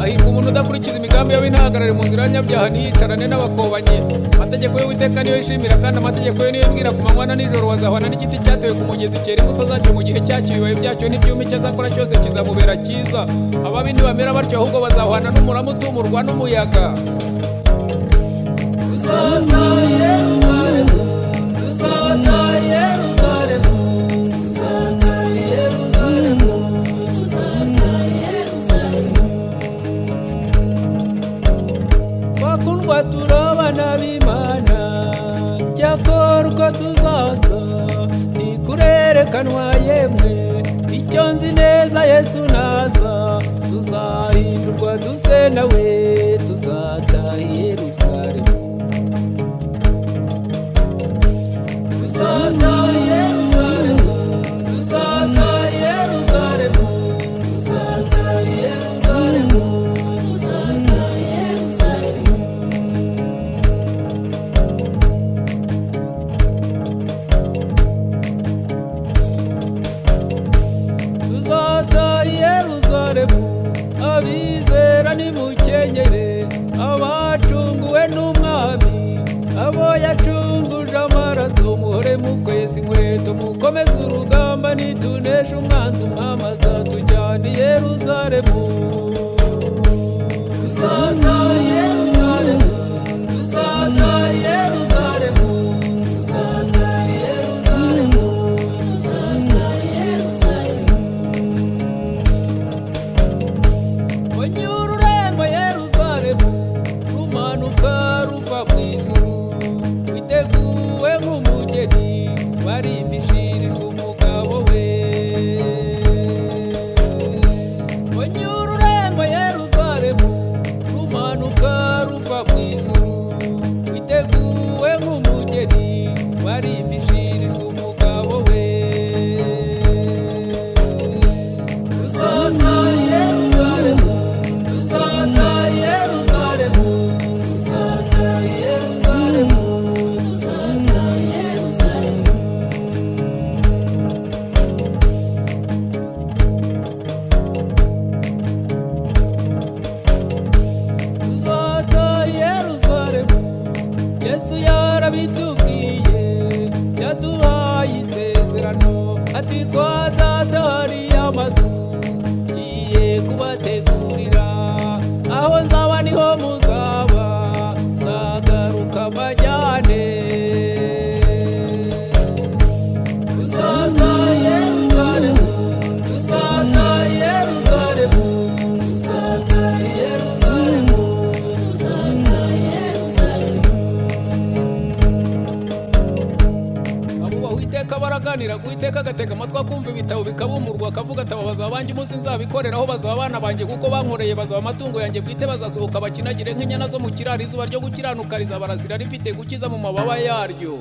Ahirwa umuntu udakurikiza imigambi yawe ntahagarare mu nzira y'abanyabyaha ntiyicarane n'abakobanye. Amategeko y'Uwiteka niyo yishimira, kandi amategeko ye niyo yibwira ku manywa na nijoro. Wazahwana n'igiti cyatewe ku mugezi cyera imbuto zacyo mu gihe cyacyo, ibibabi byacyo n'ibyuma icyo azakora cyose kizamubera cyiza. Ababi ntibamera batyo, ahubwo bazahwana n'umurama utumurwa n'umuyaga. Bakundwa turabana b'Imana, cyakora uko tuzasa ntikurerekanwa yemwe. Icyo nzi neza Yesu naza, tuzahindurwa duse nawe, tuzataha i Yerusalemu. Tuzataha i Yerusalemu, tuzataha i Yerusalemu, tuzataha i Yerusalemu, tuzataha i Yerusalemu. Tuzataha i Yerusalemu, abizera nimukenyere, abacunguwe n'umwami, abo yacunguje amaraso. Muhore mukwesa inkweto, mukomeze urugamba, nitunesha umwanzi umwami azatujyana i Yerusalemu. Tuzataha i Yerusalemu, tuzataha i Yerusalemu, tuzataha i Yerusalemu, tuzataha i Yerusalemu. Onye ururembo Yerusalemu rumanuka ruva mu ijuru, witeguwe nk'umugeni warimbishirijwe umugabo we. Onye ururembo Yerusalemu rumanuka ruva mu ijuru, witeguwe nk'umugeni warimbishirijwe umugabo we. Tuzataha i Yerusalemu, tuzataha i Yerusalemu, tuzataha i Yerusalemu, tuzataha i Yerusalemu. Tuzataha i Yerusalemu, Yesu yarabitubwiye, yaduhaye isezerano, ati kwa data hari amazu ngiye kubategurira. Aho nzaba niho muzaba, nzagaruka mbajyane. Tuzataha i Yerusalemu, tuzataha i Yerusalemu, tuzataha i Yerusalemu, tuzataha i Yerusalemu. Abubaha Uwiteka baraganira, Uwiteka agatega amatwi akumva ibitabo bikabumburwa, akavuga ati aba bazaba banjye umunsi nzabikorera, aho bazaba abana banjye kuko bankoreye, bazaba amatungo yanjye bwite, bazasohoka bakinagire nk'inyana zo mu kiraro. Izuba ryo gukiranuka rizabarasira rifite gukiza mu mababa yaryo.